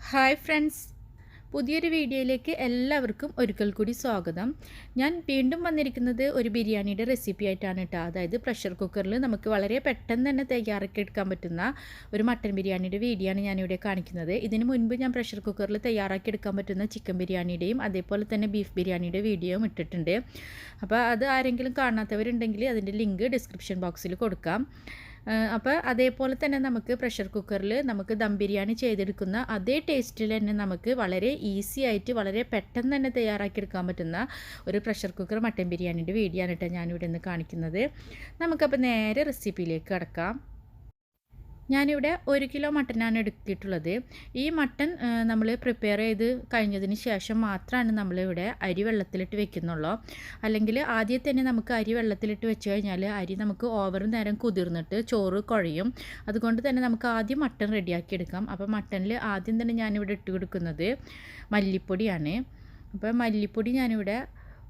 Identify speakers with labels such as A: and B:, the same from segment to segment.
A: Hi friends, പുതിയൊരു വീഡിയോയിലേക്ക് എല്ലാവർക്കും ഒരിക്കൽ കൂടി സ്വാഗതം. ഞാൻ വീണ്ടും വന്നിരിക്കുന്നത് ഒരു ബിരിയാണിയുടെ റെസിപ്പി ആയിട്ടാണ് കേട്ടോ. അതായത് പ്രഷർ കുക്കറിൽ നമുക്ക് വളരെ പെട്ടെന്ന് തന്നെ തയ്യാറാക്കി എടുക്കാൻ പറ്റുന്ന ഒരു മട്ടൻ ബിരിയാണിയുടെ വീഡിയോ ആണ് ഞാനിവിടെ കാണിക്കുന്നത്. ഇതിന് മുൻപ് ഞാൻ പ്രഷർ കുക്കറിൽ തയ്യാറാക്കി എടുക്കാൻ പറ്റുന്ന ചിക്കൻ ബിരിയാണിയുടെയും അതേപോലെ തന്നെ ബീഫ് ബിരിയാണിയുടെ വീഡിയോയും ഇട്ടിട്ടുണ്ട്. അപ്പോൾ അത് ആരെങ്കിലും കാണാത്തവരുണ്ടെങ്കിൽ അതിൻ്റെ ലിങ്ക് ഡിസ്ക്രിപ്ഷൻ ബോക്സിൽ കൊടുക്കാം. അപ്പോൾ അതേപോലെ തന്നെ നമുക്ക് പ്രഷർ കുക്കറിൽ നമുക്ക് ദം ബിരിയാണി ചെയ്തെടുക്കുന്ന അതേ ടേസ്റ്റിൽ തന്നെ നമുക്ക് വളരെ ഈസി ആയിട്ട് വളരെ പെട്ടെന്ന് തന്നെ തയ്യാറാക്കിയെടുക്കാൻ പറ്റുന്ന ഒരു പ്രഷർ കുക്കർ മട്ടൻ ബിരിയാണിയുടെ വീഡിയോ ആണ് കേട്ടോ ഞാനിവിടെ നിന്ന് കാണിക്കുന്നത്. നമുക്കപ്പോൾ നേരെ റെസിപ്പിയിലേക്ക് കടക്കാം. ഞാനിവിടെ 1 കിലോ മട്ടനാണ് എടുത്തിട്ടുള്ളത്. ഈ മട്ടൻ നമ്മൾ പ്രിപ്പയർ ചെയ്ത് കഴിഞ്ഞതിന് ശേഷം മാത്രമാണ് നമ്മളിവിടെ അരി വെള്ളത്തിലിട്ട് വെക്കുന്നുള്ളൂ. അല്ലെങ്കിൽ ആദ്യം തന്നെ നമുക്ക് അരി വെള്ളത്തിലിട്ട് വെച്ച് കഴിഞ്ഞാൽ അരി നമുക്ക് ഓവർ നേരം കുതിർന്നിട്ട് ചോറ് കുഴയും. അതുകൊണ്ട് തന്നെ നമുക്ക് ആദ്യം മട്ടൻ റെഡിയാക്കി എടുക്കാം. അപ്പോൾ മട്ടനിൽ ആദ്യം തന്നെ ഞാനിവിടെ ഇട്ട് കൊടുക്കുന്നത് മല്ലിപ്പൊടിയാണ്. അപ്പോൾ മല്ലിപ്പൊടി ഞാനിവിടെ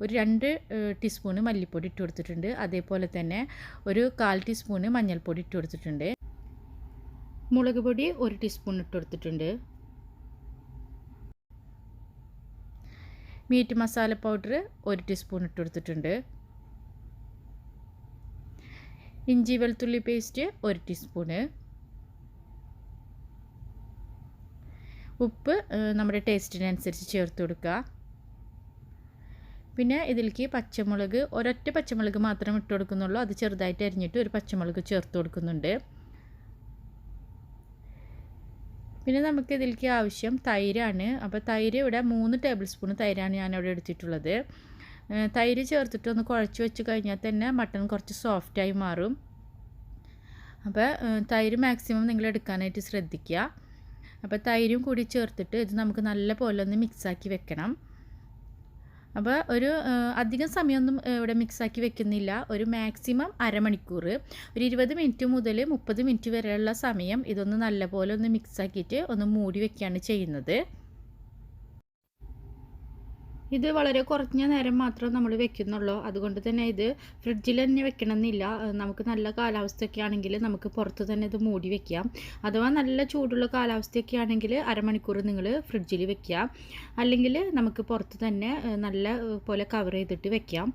A: ഒരു 2 ടീസ്പൂണ് മല്ലിപ്പൊടി ഇട്ട് കൊടുത്തിട്ടുണ്ട്. അതേപോലെ തന്നെ ഒരു 1/4 ടീസ്പൂണ് മഞ്ഞൾപ്പൊടി ഇട്ട് കൊടുത്തിട്ടുണ്ട്. മുളക് പൊടി 1 ടീസ്പൂൺ ഇട്ട് കൊടുത്തിട്ടുണ്ട്. മീറ്റ് മസാല പൗഡർ 1 ടീസ്പൂൺ ഇട്ട് കൊടുത്തിട്ടുണ്ട്. ഇഞ്ചി വെളുത്തുള്ളി പേസ്റ്റ് 1 ടീസ്പൂണ്. ഉപ്പ് നമ്മുടെ ടേസ്റ്റിനനുസരിച്ച് ചേർത്ത് കൊടുക്കുക. പിന്നെ ഇതിലേക്ക് പച്ചമുളക് ഒരൊറ്റ പച്ചമുളക് മാത്രം ഇട്ട് കൊടുക്കുന്നുള്ളൂ. അത് ചെറുതായിട്ട് അരിഞ്ഞിട്ട് ഒരു പച്ചമുളക് ചേർത്ത് കൊടുക്കുന്നുണ്ട്. പിന്നെ നമുക്ക് ഇതിലേക്ക് ആവശ്യം തൈരാണ്. അപ്പോൾ തൈര് ഇവിടെ 3 ടേബിൾ സ്പൂൺ തൈരാണ് ഞാനിവിടെ എടുത്തിട്ടുള്ളത്. തൈര് ചേർത്തിട്ട് ഒന്ന് കുഴച്ച് വെച്ച് കഴിഞ്ഞാൽ തന്നെ മട്ടൺ കുറച്ച് സോഫ്റ്റായി മാറും. അപ്പോൾ തൈര് മാക്സിമം നിങ്ങൾ എടുക്കാനായിട്ട് ശ്രദ്ധിക്കുക. അപ്പോൾ തൈരും കൂടി ചേർത്തിട്ട് ഇത് നമുക്ക് നല്ല പോലെ ഒന്ന് മിക്സാക്കി വെക്കണം. അപ്പോൾ ഒരു അധികം സമയമൊന്നും ഇവിടെ മിക്സാക്കി വെക്കുന്നില്ല. ഒരു മാക്സിമം അരമണിക്കൂർ, ഒരു 20 മിനിറ്റ് മുതൽ 30 മിനിറ്റ് വരെയുള്ള സമയം ഇതൊന്ന് നല്ലപോലെ ഒന്ന് മിക്സാക്കിയിട്ട് ഒന്ന് മൂടി വെക്കുകയാണ് ചെയ്യുന്നത്. ഇത് വളരെ കുറഞ്ഞ നേരം മാത്രം നമ്മൾ വെക്കുന്നുള്ളൂ. അതുകൊണ്ട് തന്നെ ഇത് ഫ്രിഡ്ജിൽ തന്നെ വെക്കണമെന്നില്ല. നമുക്ക് നല്ല കാലാവസ്ഥയൊക്കെ ആണെങ്കിൽ നമുക്ക് പുറത്ത് തന്നെ ഇത് മൂടി വെക്കാം. അഥവാ നല്ല ചൂടുള്ള കാലാവസ്ഥയൊക്കെ ആണെങ്കിൽ അരമണിക്കൂർ നിങ്ങൾ ഫ്രിഡ്ജിൽ വെക്കുക. അല്ലെങ്കിൽ നമുക്ക് പുറത്ത് തന്നെ നല്ല പോലെ കവർ ചെയ്തിട്ട് വെക്കാം.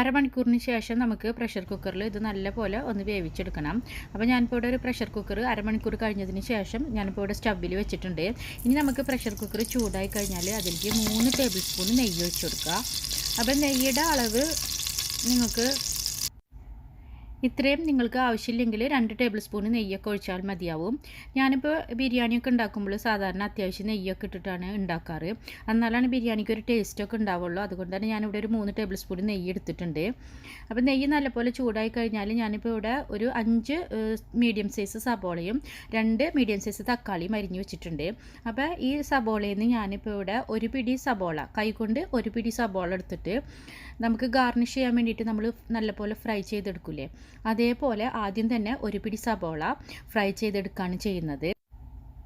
A: അരമണിക്കൂറിന് ശേഷം നമുക്ക് പ്രഷർ കുക്കറിൽ ഇത് നല്ല പോലെ ഒന്ന് വേവിച്ചെടുക്കണം. അപ്പോൾ ഞാനിപ്പോൾ ഇവിടെ ഒരു പ്രഷർ കുക്കർ അരമണിക്കൂർ കഴിഞ്ഞതിന് ശേഷം ഞാനിപ്പോൾ ഇവിടെ സ്റ്റവിൽ വെച്ചിട്ടുണ്ട്. ഇനി നമുക്ക് പ്രഷർ കുക്കർ ചൂടായി കഴിഞ്ഞാൽ അതിലേക്ക് 3 ടേബിൾ സ്പൂൺ നെയ്യ് ഒഴിച്ച് കൊടുക്കുക. അപ്പോൾ നെയ്യുടെ അളവ് നിങ്ങൾക്ക് ഇത്രയും നിങ്ങൾക്ക് ആവശ്യമില്ലെങ്കിൽ 2 ടേബിൾ സ്പൂൺ നെയ്യൊക്കെ ഒഴിച്ചാൽ മതിയാവും. ഞാനിപ്പോൾ ബിരിയാണിയൊക്കെ ഉണ്ടാക്കുമ്പോൾ സാധാരണ അത്യാവശ്യം നെയ്യൊക്കെ ഇട്ടിട്ടാണ് ഉണ്ടാക്കാറ്. എന്നാലാണ് ബിരിയാണിക്ക് ഒരു ടേസ്റ്റൊക്കെ ഉണ്ടാവുള്ളൂ. അതുകൊണ്ടാണ് ഞാനിവിടെ ഒരു 3 ടേബിൾ സ്പൂൺ നെയ്യ് എടുത്തിട്ടുണ്ട്. അപ്പോൾ നെയ്യ് നല്ലപോലെ ചൂടായി കഴിഞ്ഞാൽ ഞാനിപ്പോൾ ഇവിടെ ഒരു 5 മീഡിയം സൈസ് സബോളയും 2 മീഡിയം സൈസ് തക്കാളിയും അരിഞ്ഞ് വെച്ചിട്ടുണ്ട്. അപ്പോൾ ഈ സബോളയിൽ നിന്ന് ഞാനിപ്പോൾ ഇവിടെ ഒരു പിടി സബോള കൈകൊണ്ട് ഒരു പിടി സബോള എടുത്തിട്ട് നമുക്ക് ഗാർണിഷ് ചെയ്യാൻ വേണ്ടിയിട്ട് നമ്മൾ നല്ലപോലെ ഫ്രൈ ചെയ്തെടുക്കില്ലേ, അതേപോലെ ആദ്യം തന്നെ ഒരു പിടി സബോള ഫ്രൈ ചെയ്തെടുക്കുകയാണ് ചെയ്യുന്നത്.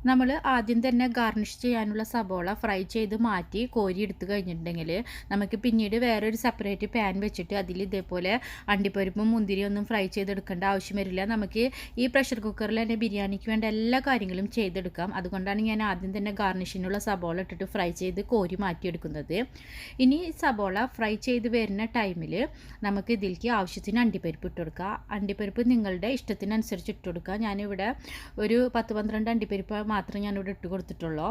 A: നമ്മൾ ആദ്യം തന്നെ ഗാർണിഷ് ചെയ്യാനുള്ള സബോള ഫ്രൈ ചെയ്ത് മാറ്റി കോരി എടുത്ത് കഴിഞ്ഞിട്ടുണ്ടെങ്കിൽ നമുക്ക് പിന്നീട് വേറൊരു സെപ്പറേറ്റ് പാൻ വെച്ചിട്ട് അതിൽ ഇതേപോലെ അണ്ടിപ്പരിപ്പും മുന്തിരിയൊന്നും ഫ്രൈ ചെയ്തെടുക്കേണ്ട ആവശ്യം വരില്ല. നമുക്ക് ഈ പ്രഷർ കുക്കറിൽ തന്നെ ബിരിയാണിക്ക് വേണ്ട എല്ലാ കാര്യങ്ങളും ചെയ്തെടുക്കാം. അതുകൊണ്ടാണ് ഞാൻ ആദ്യം തന്നെ ഗാർണിഷിനുള്ള സബോള ഇട്ടിട്ട് ഫ്രൈ ചെയ്ത് കോരി മാറ്റിയെടുക്കുന്നത്. ഇനി സബോള ഫ്രൈ ചെയ്ത് വരുന്ന ടൈമിൽ നമുക്ക് ഇതിലേക്ക് ആവശ്യത്തിന് അണ്ടിപ്പരിപ്പ് ഇട്ട് കൊടുക്കുക. അണ്ടിപ്പരിപ്പ് നിങ്ങളുടെ ഇഷ്ടത്തിനനുസരിച്ച് ഇട്ട് കൊടുക്കുക. ഞാനിവിടെ ഒരു 10-12 അണ്ടിപ്പരിപ്പ് മാത്രം ഞാനിവിടെ ഇട്ട് കൊടുത്തിട്ടുള്ളൂ.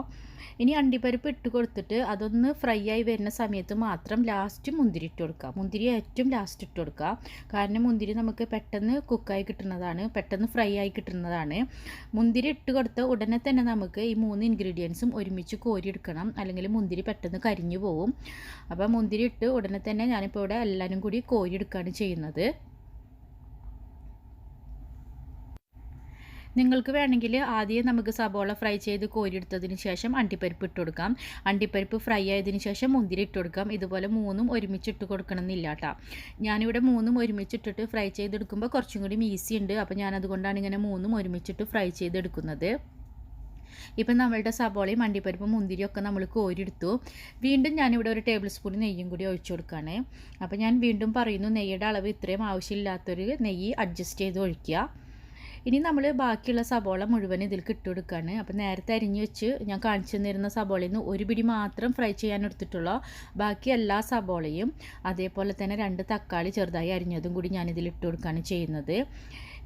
A: ഇനി അണ്ടിപ്പരിപ്പ് ഇട്ട് കൊടുത്തിട്ട് അതൊന്ന് ഫ്രൈ ആയി വരുന്ന സമയത്ത് മാത്രം ലാസ്റ്റ് മുന്തിരി ഇട്ട് കൊടുക്കുക. മുന്തിരി ഏറ്റവും ലാസ്റ്റ് ഇട്ട് കൊടുക്കുക. കാരണം മുന്തിരി നമുക്ക് പെട്ടെന്ന് കുക്കായി കിട്ടുന്നതാണ്, പെട്ടെന്ന് ഫ്രൈ ആയി കിട്ടുന്നതാണ്. മുന്തിരി ഇട്ട് കൊടുത്ത ഉടനെ തന്നെ നമുക്ക് ഈ 3 ഇൻഗ്രീഡിയൻസും ഒരുമിച്ച് കോരിയെടുക്കണം, അല്ലെങ്കിൽ മുന്തിരി പെട്ടെന്ന് കരിഞ്ഞു പോവും. അപ്പോൾ മുന്തിരി ഇട്ട് ഉടനെ തന്നെ ഞാനിപ്പോൾ ഇവിടെ എല്ലാവരും കൂടി കോരിയെടുക്കുകയാണ് ചെയ്യുന്നത്. നിങ്ങൾക്ക് വേണമെങ്കിൽ ആദ്യം നമുക്ക് സബോള ഫ്രൈ ചെയ്ത് കോരിയെടുത്തതിന് ശേഷം അണ്ടിപ്പരിപ്പ് ഇട്ട് കൊടുക്കാം. അണ്ടിപ്പരിപ്പ് ഫ്രൈ ആയതിനു ശേഷം മുന്തിരി ഇട്ട് കൊടുക്കാം. ഇതുപോലെ 3ഉം ഒരുമിച്ച് ഇട്ട് കൊടുക്കണമെന്നില്ല കേട്ടോ. ഞാനിവിടെ 3ഉം ഒരുമിച്ചിട്ടിട്ട് ഫ്രൈ ചെയ്തെടുക്കുമ്പോൾ കുറച്ചും കൂടി ഈസി ഉണ്ട്. അപ്പോൾ ഞാനതുകൊണ്ടാണ് ഇങ്ങനെ 3ഉം ഒരുമിച്ചിട്ട് ഫ്രൈ ചെയ്തെടുക്കുന്നത്. ഇപ്പം നമ്മളുടെ സബോളയും അണ്ടിപ്പരിപ്പും മുന്തിരിയൊക്കെ നമ്മൾ കോരിയെടുത്തു. വീണ്ടും ഞാനിവിടെ ഒരു ടേബിൾ സ്പൂൺ നെയ്യും കൂടി ഒഴിച്ചു കൊടുക്കുകയാണ്. അപ്പോൾ ഞാൻ വീണ്ടും പറയുന്നു, നെയ്യുടെ അളവ് ഇത്രയും ആവശ്യമില്ലാത്തൊരു നെയ്യ് അഡ്ജസ്റ്റ് ചെയ്ത് ഒഴിക്കുക. ഇനി നമ്മൾ ബാക്കിയുള്ള സബോള മുഴുവൻ ഇതിലേക്ക് ഇട്ട് കൊടുക്കുകയാണ്. അപ്പോൾ നേരത്തെ അരിഞ്ഞ് വെച്ച് ഞാൻ കാണിച്ചു തന്നിരുന്ന സബോളയിൽ നിന്ന് ഒരു പിടി മാത്രം ഫ്രൈ ചെയ്യാൻ എടുത്തിട്ടുള്ളൂ. ബാക്കി എല്ലാ സബോളയും അതേപോലെ തന്നെ 2 തക്കാളി ചെറുതായി അരിഞ്ഞതും കൂടി ഞാനിതിൽ ഇട്ട് കൊടുക്കുകയാണ് ചെയ്യുന്നത്.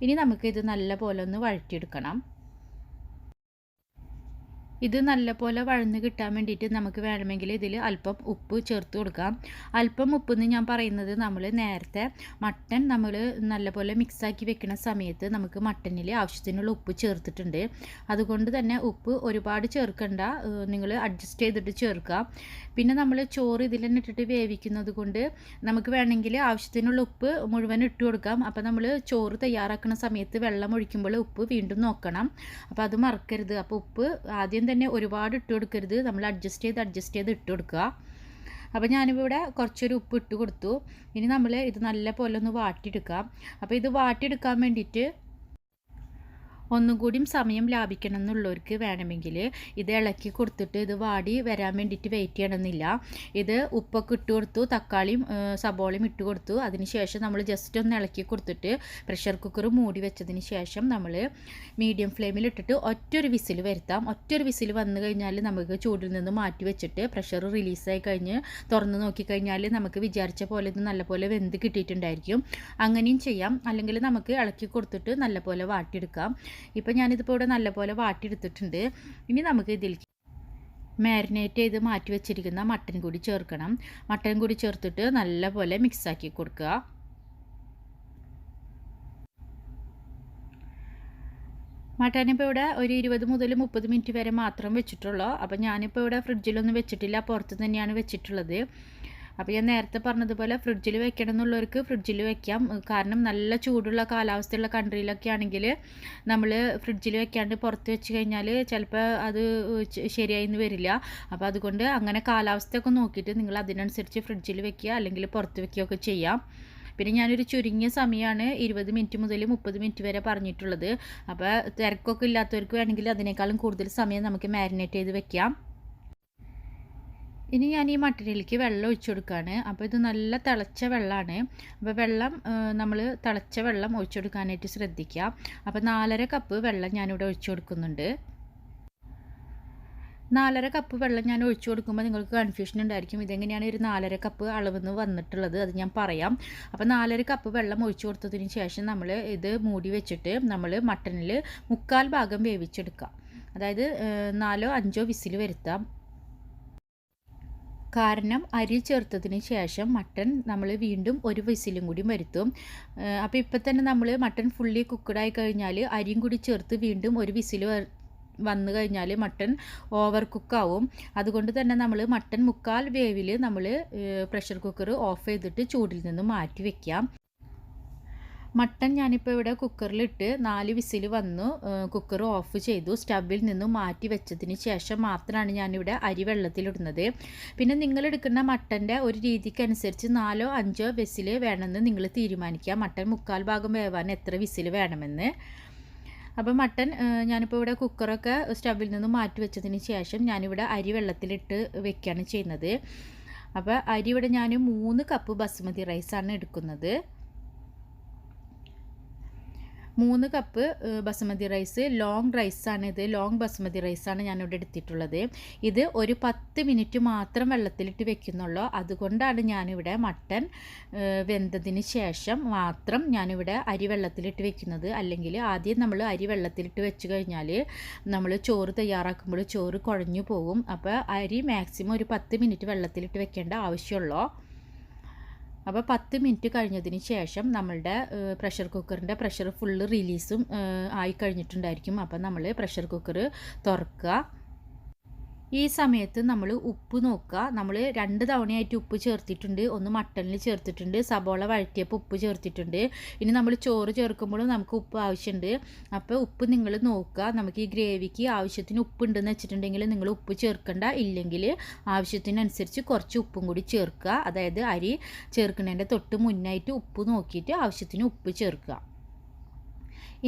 A: ഇനി നമുക്കിത് നല്ല പോലെ ഒന്ന് വഴറ്റിയെടുക്കണം. ഇത് നല്ലപോലെ വഴന്ന് കിട്ടാൻ വേണ്ടിയിട്ട് നമുക്ക് വേണമെങ്കിൽ ഇതിൽ അല്പം ഉപ്പ് ചേർത്ത് കൊടുക്കാം. അല്പം ഉപ്പ് എന്ന് ഞാൻ പറയുന്നത്, നമ്മൾ നേരത്തെ മട്ടൻ നമ്മൾ നല്ലപോലെ മിക്സാക്കി വെക്കുന്ന സമയത്ത് നമുക്ക് മട്ടനിൽ ആവശ്യത്തിനുള്ള ഉപ്പ് ചേർത്തിട്ടുണ്ട്. അതുകൊണ്ട് തന്നെ ഉപ്പ് ഒരുപാട് ചേർക്കണ്ട, നിങ്ങൾ അഡ്ജസ്റ്റ് ചെയ്തിട്ട് ചേർക്കുക. പിന്നെ നമ്മൾ ചോറ് ഇതിൽ തന്നെ ഇട്ടിട്ട് വേവിക്കുന്നത് കൊണ്ട് നമുക്ക് വേണമെങ്കിൽ ആവശ്യത്തിനുള്ള ഉപ്പ് മുഴുവൻ ഇട്ട് കൊടുക്കാം. അപ്പോൾ നമ്മൾ ചോറ് തയ്യാറാക്കുന്ന സമയത്ത് വെള്ളം ഒഴിക്കുമ്പോൾ ഉപ്പ് വീണ്ടും നോക്കണം. അപ്പോൾ അത് മറക്കരുത്. അപ്പോൾ ഉപ്പ് ആദ്യം തന്നെ ഒരുപാട് ഇട്ട് കൊടുക്കരുത്, നമ്മൾ അഡ്ജസ്റ്റ് ചെയ്ത് ഇട്ട് കൊടുക്കുക. അപ്പോൾ ഞാനിവിടെ കുറച്ചൊരു ഉപ്പ് ഇട്ട് കൊടുത്തു. ഇനി നമ്മൾ ഇത് നല്ല പോലെ ഒന്ന് വാട്ടിയെടുക്കാം. അപ്പോൾ ഇത് വാട്ടിയെടുക്കാൻ വേണ്ടിയിട്ട് ഒന്നും കൂടിയും സമയം ലാഭിക്കണം എന്നുള്ളവർക്ക് വേണമെങ്കിൽ ഇത് ഇളക്കി കൊടുത്തിട്ട് ഇത് വാടി വരാൻ വേണ്ടിയിട്ട് വെയിറ്റ് ചെയ്യണമെന്നില്ല. ഇത് ഉപ്പൊക്കെ ഇട്ട് കൊടുത്തു, തക്കാളിയും സബോളയും ഇട്ട് കൊടുത്തു. അതിന് ശേഷം നമ്മൾ ജസ്റ്റ് ഒന്ന് ഇളക്കി കൊടുത്തിട്ട് പ്രഷർ കുക്കർ മൂടി വെച്ചതിന് ശേഷം നമ്മൾ മീഡിയം ഫ്ലെയിമിൽ ഇട്ടിട്ട് ഒറ്റൊരു വിസിൽ വരുത്താം. ഒറ്റൊരു വിസിൽ വന്നു കഴിഞ്ഞാൽ നമുക്ക് ചൂടിൽ നിന്ന് മാറ്റി വെച്ചിട്ട് പ്രഷർ റിലീസായി കഴിഞ്ഞ് തുറന്ന് നോക്കിക്കഴിഞ്ഞാൽ നമുക്ക് വിചാരിച്ച പോലെ ഇത് നല്ലപോലെ വെന്ത് കിട്ടിയിട്ടുണ്ടായിരിക്കും. അങ്ങനെയും ചെയ്യാം. അല്ലെങ്കിൽ നമുക്ക് ഇളക്കി കൊടുത്തിട്ട് നല്ലപോലെ വാട്ടിയെടുക്കാം. ഇപ്പോൾ ഞാനിതിപ്പോൾ ഇവിടെ നല്ലപോലെ വാട്ടിയെടുത്തിട്ടുണ്ട്. ഇനി നമുക്ക് ഇതിലേക്ക് മാരിനേറ്റ് ചെയ്ത് മാറ്റി വെച്ചിരിക്കുന്ന മട്ടൻ കൂടി ചേർക്കണം. മട്ടൻ കൂടി ചേർത്തിട്ട് നല്ലപോലെ മിക്സാക്കി കൊടുക്കുക. മട്ടനിപ്പോൾ ഇവിടെ ഒരു 20 മുതൽ 30 മിനിറ്റ് വരെ മാത്രം വെച്ചിട്ടുള്ളൂ. അപ്പോൾ ഞാനിപ്പോൾ ഇവിടെ ഫ്രിഡ്ജിലൊന്നും വെച്ചിട്ടില്ല, പുറത്ത് തന്നെയാണ് വെച്ചിട്ടുള്ളത്. അപ്പോൾ ഞാൻ നേരത്തെ പറഞ്ഞതുപോലെ ഫ്രിഡ്ജിൽ വെക്കണം എന്നുള്ളവർക്ക് ഫ്രിഡ്ജിൽ വെക്കാം. കാരണം നല്ല ചൂടുള്ള കാലാവസ്ഥയുള്ള കൺട്രിയിലൊക്കെ ആണെങ്കിൽ നമ്മൾ ഫ്രിഡ്ജിൽ വെക്കാണ്ട് പുറത്ത് വെച്ച് കഴിഞ്ഞാൽ ചിലപ്പോൾ അത് ശരിയായിന്ന് വരില്ല. അപ്പോൾ അതുകൊണ്ട് അങ്ങനെ കാലാവസ്ഥയൊക്കെ നോക്കിയിട്ട് നിങ്ങൾ അതിനനുസരിച്ച് ഫ്രിഡ്ജിൽ വെക്കുക, അല്ലെങ്കിൽ പുറത്ത് വെക്കുകയൊക്കെ ചെയ്യാം. പിന്നെ ഞാനൊരു ചുരുങ്ങിയ സമയമാണ് 20 മിനിറ്റ് മുതൽ 30 മിനിറ്റ് വരെ പറഞ്ഞിട്ടുള്ളത്. അപ്പോൾ തിരക്കൊക്കെ ഇല്ലാത്തവർക്ക് വേണമെങ്കിൽ അതിനേക്കാളും കൂടുതൽ സമയം നമുക്ക് മാരിനേറ്റ് ചെയ്ത് വെക്കാം. ഇനി ഞാൻ ഈ മട്ടനിലേക്ക് വെള്ളം ഒഴിച്ചു കൊടുക്കുകയാണ്. അപ്പോൾ ഇത് നല്ല തിളച്ച വെള്ളമാണ്. അപ്പോൾ വെള്ളം നമ്മൾ തിളച്ച വെള്ളം ഒഴിച്ചു കൊടുക്കാനായിട്ട് ശ്രദ്ധിക്കുക. അപ്പോൾ 4.5 കപ്പ് വെള്ളം ഞാനിവിടെ ഒഴിച്ചു കൊടുക്കുന്നുണ്ട്. 4.5 കപ്പ് വെള്ളം ഞാൻ ഒഴിച്ചു കൊടുക്കുമ്പോൾ നിങ്ങൾക്ക് കൺഫ്യൂഷൻ ഉണ്ടായിരിക്കും, ഇതെങ്ങനെയാണ് ഒരു 4.5 കപ്പ് അളവെന്ന് വന്നിട്ടുള്ളത്, അത് ഞാൻ പറയാം. അപ്പോൾ 4.5 കപ്പ് വെള്ളം ഒഴിച്ചു കൊടുത്തതിന് ശേഷം നമ്മൾ ഇത് മൂടി വെച്ചിട്ട് നമ്മൾ മട്ടനിൽ 3/4 ഭാഗം വേവിച്ചെടുക്കാം. അതായത് 4-5 വിസിൽ വരുത്താം. കാരണം അരി ചേർത്തതിന് ശേഷം മട്ടൻ നമ്മൾ വീണ്ടും ഒരു വിസിലും കൂടി വരുത്തും. അപ്പോൾ ഇപ്പം തന്നെ നമ്മൾ മട്ടൻ ഫുള്ളി കുക്കഡായി കഴിഞ്ഞാൽ അരിയും കൂടി ചേർത്ത് വീണ്ടും ഒരു വിസിൽ വന്നു കഴിഞ്ഞാൽ മട്ടൻ ഓവർ കുക്കാവും. അതുകൊണ്ട് തന്നെ നമ്മൾ മട്ടൻ 3/4 വേവിൽ നമ്മൾ പ്രഷർ കുക്കർ ഓഫ് ചെയ്തിട്ട് ചൂടിൽ നിന്ന് മാറ്റി വയ്ക്കാം. മട്ടൻ ഞാനിപ്പോൾ ഇവിടെ കുക്കറിലിട്ട് 4 വിസിൽ വന്നു, കുക്കർ ഓഫ് ചെയ്തു. സ്റ്റവിൽ നിന്നും മാറ്റി വെച്ചതിന് ശേഷം മാത്രമാണ് ഞാനിവിടെ അരി വെള്ളത്തിലിടുന്നത്. പിന്നെ നിങ്ങളെടുക്കുന്ന മട്ടൻ്റെ ഒരു രീതിക്കനുസരിച്ച് 4-5 വിസിൽ വേണമെന്ന് നിങ്ങൾ തീരുമാനിക്കുക. മട്ടൻ 3/4 ഭാഗം വേവാൻ എത്ര വിസിൽ വേണമെന്ന്. അപ്പോൾ മട്ടൻ ഞാനിപ്പോൾ ഇവിടെ കുക്കറൊക്കെ സ്റ്റവിൽ നിന്ന് മാറ്റി വെച്ചതിന് ശേഷം ഞാനിവിടെ അരി വെള്ളത്തിലിട്ട് വെക്കുകയാണ് ചെയ്യുന്നത്. അപ്പോൾ അരി ഇവിടെ ഞാൻ 3 കപ്പ് ബസുമതി റൈസാണ് എടുക്കുന്നത്. 3 കപ്പ് ബസുമതി റൈസ് ലോങ് റൈസാണ്. ഇത് ലോങ് ബസുമതി റൈസാണ് ഞാനിവിടെ എടുത്തിട്ടുള്ളത്. ഇത് ഒരു 10 മിനിറ്റ് മാത്രം വെള്ളത്തിലിട്ട് വെക്കുന്നുള്ളൂ. അതുകൊണ്ടാണ് ഞാനിവിടെ മട്ടൻ വെന്തതിന് ശേഷം മാത്രം ഞാനിവിടെ അരി വെള്ളത്തിലിട്ട് വെക്കുന്നത്. അല്ലെങ്കിൽ ആദ്യം നമ്മൾ അരി വെള്ളത്തിലിട്ട് വെച്ച് കഴിഞ്ഞാൽ നമ്മൾ ചോറ് തയ്യാറാക്കുമ്പോൾ ചോറ് കുഴഞ്ഞു പോകും. അപ്പോൾ അരി മാക്സിമം ഒരു 10 മിനിറ്റ് വെള്ളത്തിലിട്ട് വെക്കേണ്ട ആവശ്യമുള്ളൂ. അപ്പോൾ 10 മിനിറ്റ് കഴിഞ്ഞതിന് ശേഷം നമ്മളുടെ പ്രഷർ കുക്കറിൻ്റെ പ്രഷർ ഫുള്ള് റിലീസും ആയി കഴിഞ്ഞിട്ടുണ്ടായിരിക്കും. അപ്പോൾ നമ്മൾ പ്രഷർ കുക്കർ തുറക്കുക. ഈ സമയത്ത് നമ്മൾ ഉപ്പ് നോക്കുക. നമ്മൾ 2 തവണയായിട്ട് ഉപ്പ് ചേർത്തിട്ടുണ്ട്. ഒന്ന് മട്ടനിൽ ചേർത്തിട്ടുണ്ട്, സബോള വഴറ്റിയപ്പോൾ ഉപ്പ് ചേർത്തിട്ടുണ്ട്. ഇനി നമ്മൾ ചോറ് ചേർക്കുമ്പോഴും നമുക്ക് ഉപ്പ് ആവശ്യമുണ്ട്. അപ്പോൾ ഉപ്പ് നിങ്ങൾ നോക്കുക. നമുക്ക് ഈ ഗ്രേവിക്ക് ആവശ്യത്തിന് ഉപ്പ് ഉണ്ടെന്ന് വെച്ചിട്ടുണ്ടെങ്കിൽ നിങ്ങൾ ഉപ്പ് ചേർക്കണ്ട. ഇല്ലെങ്കിൽ ആവശ്യത്തിനനുസരിച്ച് കുറച്ച് ഉപ്പും കൂടി ചേർക്കുക. അതായത് അരി ചേർക്കുന്നതിൻ്റെ തൊട്ട് മുന്നായിട്ട് ഉപ്പ് നോക്കിയിട്ട് ആവശ്യത്തിന് ഉപ്പ് ചേർക്കുക.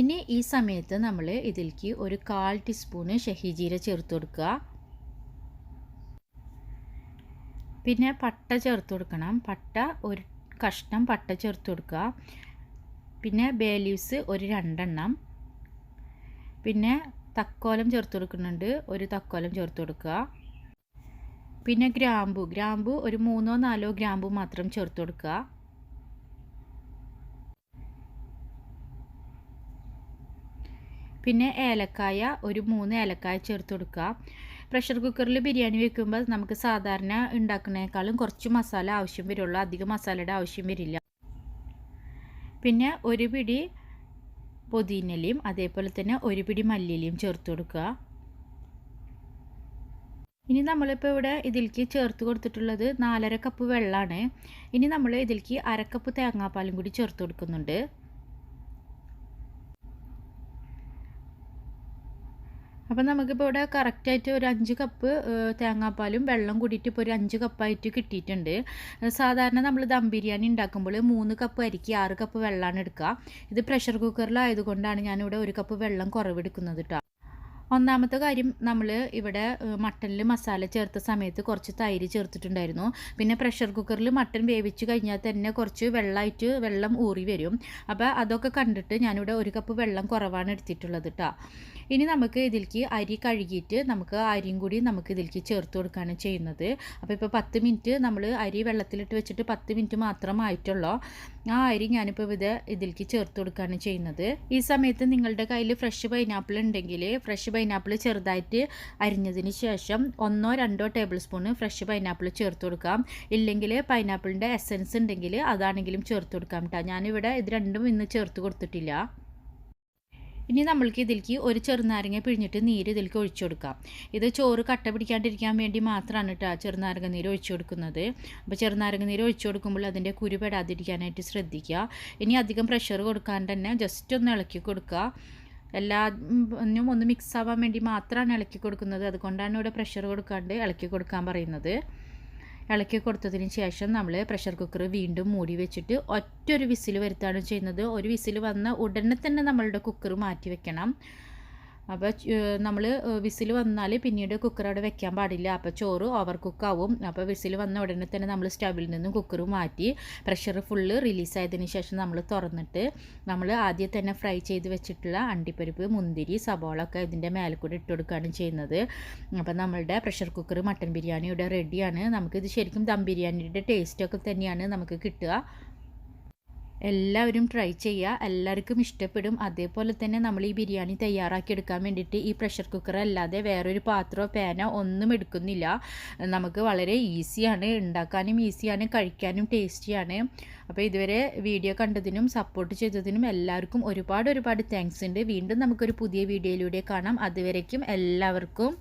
A: ഇനി ഈ സമയത്ത് നമ്മൾ ഇതിലേക്ക് ഒരു 1/4 ടീസ്പൂണ് ഷഹീജീര ചേർത്ത് കൊടുക്കുക. പിന്നെ പട്ട ചേർത്ത് കൊടുക്കണം. പട്ട ഒരു കഷ്ണം പട്ട ചേർത്ത് കൊടുക്കുക. പിന്നെ ബേ ലീവ്സ് ഒരു 2 എണ്ണം, പിന്നെ തക്കോലം ചേർത്ത് കൊടുക്കുന്നുണ്ട്, ഒരു തക്കോലം ചേർത്ത് കൊടുക്കുക. പിന്നെ ഗ്രാമ്പു ഒരു 3-4 ഗ്രാമ്പു മാത്രം ചേർത്ത് കൊടുക്കുക. പിന്നെ ഏലക്കായ ഒരു 3 ഏലക്കായ ചേർത്ത് കൊടുക്കുക. പ്രഷർ കുക്കറിൽ ബിരിയാണി വെക്കുമ്പോൾ നമുക്ക് സാധാരണ ഉണ്ടാക്കുന്നതിനേക്കാളും കുറച്ച് മസാല ആവശ്യം വരുള്ളൂ, അധികം മസാലയുടെ ആവശ്യം വരില്ല. പിന്നെ ഒരു പിടി പുതിനയിലയും അതേപോലെ തന്നെ ഒരു പിടി മല്ലിയിലയും ചേർത്ത് കൊടുക്കുക. ഇനി നമ്മളിപ്പോൾ ഇവിടെ ഇതിലേക്ക് ചേർത്ത് കൊടുത്തിട്ടുള്ളത് 4.5 കപ്പ് വെള്ളമാണ്. ഇനി നമ്മൾ ഇതിലേക്ക് 1/2 കപ്പ് തേങ്ങാപ്പാലും കൂടി ചേർത്ത് കൊടുക്കുന്നുണ്ട്. അപ്പോൾ നമുക്കിപ്പോൾ ഇവിടെ കറക്റ്റായിട്ട് ഒരു 5 കപ്പ് തേങ്ങാപ്പാലും വെള്ളം കൂടിയിട്ട് ഇപ്പോൾ ഒരു 5 കപ്പായിട്ട് കിട്ടിയിട്ടുണ്ട്. സാധാരണ നമ്മൾ ദം ബിരിയാണി ഉണ്ടാക്കുമ്പോൾ 3 കപ്പ് അരിക്ക് 6 കപ്പ് വെള്ളമാണ് എടുക്കുക. ഇത് പ്രഷർ കുക്കറിലായതുകൊണ്ടാണ് ഞാനിവിടെ 1 കപ്പ് വെള്ളം കുറവെടുക്കുന്നത് കേട്ടോ. ഒന്നാമത്തെ കാര്യം, നമ്മൾ ഇവിടെ മട്ടനിൽ മസാല ചേർത്ത സമയത്ത് കുറച്ച് തൈര് ചേർത്തിട്ടുണ്ടായിരുന്നു. പിന്നെ പ്രഷർ കുക്കറിൽ മട്ടൻ വേവിച്ച് കഴിഞ്ഞാൽ തന്നെ കുറച്ച് വെള്ളം ഊറി വരും. അപ്പോൾ അതൊക്കെ കണ്ടിട്ട് ഞാനിവിടെ 1 കപ്പ് വെള്ളം കുറവാണ് എടുത്തിട്ടുള്ളത് കേട്ടോ. ഇനി നമുക്ക് ഇതിലേക്ക് അരി കഴുകിയിട്ട് നമുക്ക് അരിയും കൂടി നമുക്ക് ഇതിലേക്ക് ചേർത്ത് കൊടുക്കുകയാണ് ചെയ്യുന്നത്. അപ്പോൾ ഇപ്പോൾ 10 മിനിറ്റ് നമ്മൾ അരി വെള്ളത്തിലിട്ട് വെച്ചിട്ട് 10 മിനിറ്റ് മാത്രമായിട്ടുള്ളൂ. ആ അരി ഞാനിപ്പോൾ ഇതിലേക്ക് ചേർത്ത് കൊടുക്കുകയാണ് ചെയ്യുന്നത്. ഈ സമയത്ത് നിങ്ങളുടെ കയ്യിൽ ഫ്രഷ് പൈനാപ്പിൾ ഉണ്ടെങ്കിൽ ഫ്രഷ് പൈനാപ്പിൾ ചെറുതായിട്ട് അരിഞ്ഞതിന് ശേഷം 1-2 ടേബിൾ സ്പൂൺ ഫ്രഷ് പൈനാപ്പിൾ ചേർത്ത് കൊടുക്കാം. ഇല്ലെങ്കിൽ പൈനാപ്പിളിൻ്റെ എസൻസ് ഉണ്ടെങ്കിൽ അതാണെങ്കിലും ചേർത്ത് കൊടുക്കാം കേട്ടോ. ഞാനിവിടെ ഇത് രണ്ടും ഇന്ന് ചേർത്ത് കൊടുത്തിട്ടില്ല. ഇനി നമ്മൾക്ക് ഇതിലേക്ക് ഒരു ചെറുനാരങ്ങ പിഴിഞ്ഞിട്ട് നീര് ഇതിലേക്ക് ഒഴിച്ചു കൊടുക്കാം. ഇത് ചോറ് കട്ട പിടിക്കാണ്ടിരിക്കാൻ വേണ്ടി മാത്രമാണ് കേട്ടോ ചെറുനാരങ്ങ നീര് ഒഴിച്ചു കൊടുക്കുന്നത്. അപ്പോൾ ചെറുനാരങ്ങ നീര് ഒഴിച്ചു കൊടുക്കുമ്പോൾ അതിൻ്റെ കുരു പെടാതിരിക്കാനായിട്ട് ശ്രദ്ധിക്കുക. ഇനി അധികം പ്രഷർ കൊടുക്കാണ്ട് തന്നെ ജസ്റ്റ് ഒന്ന് ഇളക്കി കൊടുക്കുക. എല്ലാത്തിനും ഒന്ന് മിക്സ് ആവാൻ വേണ്ടി മാത്രമാണ് ഇളക്കി കൊടുക്കുന്നത്. അതുകൊണ്ടാണ് ഇവിടെ പ്രഷർ കൊടുക്കാണ്ട് ഇളക്കി കൊടുക്കാൻ പറയുന്നത്. ഇളക്കി കൊടുത്തതിന് ശേഷം നമ്മൾ പ്രഷർ കുക്കർ വീണ്ടും മൂടി വെച്ചിട്ട് ഒറ്റൊരു വിസിൽ വരുത്താണ് ചെയ്യുന്നത്. ഒരു വിസിൽ വന്ന ഉടനെ തന്നെ നമ്മളുടെ കുക്കർ മാറ്റി വെക്കണം. അപ്പോൾ നമ്മൾ വിസിൽ വന്നാൽ പിന്നീട് കുക്കർ അവിടെ വെക്കാൻ പാടില്ല. അപ്പോൾ ചോറ് ഓവർ കുക്കാവും. അപ്പോൾ വിസിൽ വന്ന ഉടനെ തന്നെ നമ്മൾ സ്റ്റവിൽ നിന്നും കുക്കർ മാറ്റി പ്രഷർ ഫുള്ള് റിലീസായതിന് ശേഷം നമ്മൾ തുറന്നിട്ട് നമ്മൾ ആദ്യം തന്നെ ഫ്രൈ ചെയ്ത് വെച്ചിട്ടുള്ള അണ്ടിപ്പരിപ്പ്, മുന്തിരി, സബോള ഒക്കെ ഇതിൻ്റെ മേലെ കൂടി ഇട്ട് കൊടുക്കുകയാണ് ചെയ്യുന്നത്. അപ്പോൾ നമ്മളുടെ പ്രഷർ കുക്കർ മട്ടൻ ബിരിയാണി ഇവിടെ റെഡിയാണ്. നമുക്കിത് ശരിക്കും ദം ബിരിയാണിയുടെ ടേസ്റ്റൊക്കെ തന്നെയാണ് നമുക്ക് കിട്ടുക. എല്ലാവരും ട്രൈ ചെയ്യുക, എല്ലാവർക്കും ഇഷ്ടപ്പെടും. അതേപോലെ തന്നെ നമ്മൾ ഈ ബിരിയാണി തയ്യാറാക്കി എടുക്കാൻ വേണ്ടിയിട്ട് ഈ പ്രഷർ കുക്കർ അല്ലാതെ വേറൊരു പാത്രമോ പാനോ ഒന്നും എടുക്കുന്നില്ല. നമുക്ക് വളരെ ഈസിയാണ്, ഉണ്ടാക്കാനും ഈസിയാണ്, കഴിക്കാനും ടേസ്റ്റിയാണ്. അപ്പോൾ ഇതുവരെ വീഡിയോ കണ്ടതിനും സപ്പോർട്ട് ചെയ്തതിനും എല്ലാവർക്കും ഒരുപാട് താങ്ക്സ് ഉണ്ട്. വീണ്ടും നമുക്കൊരു പുതിയ വീഡിയോയിലൂടെ കാണാം. അതുവരേക്കും എല്ലാവർക്കും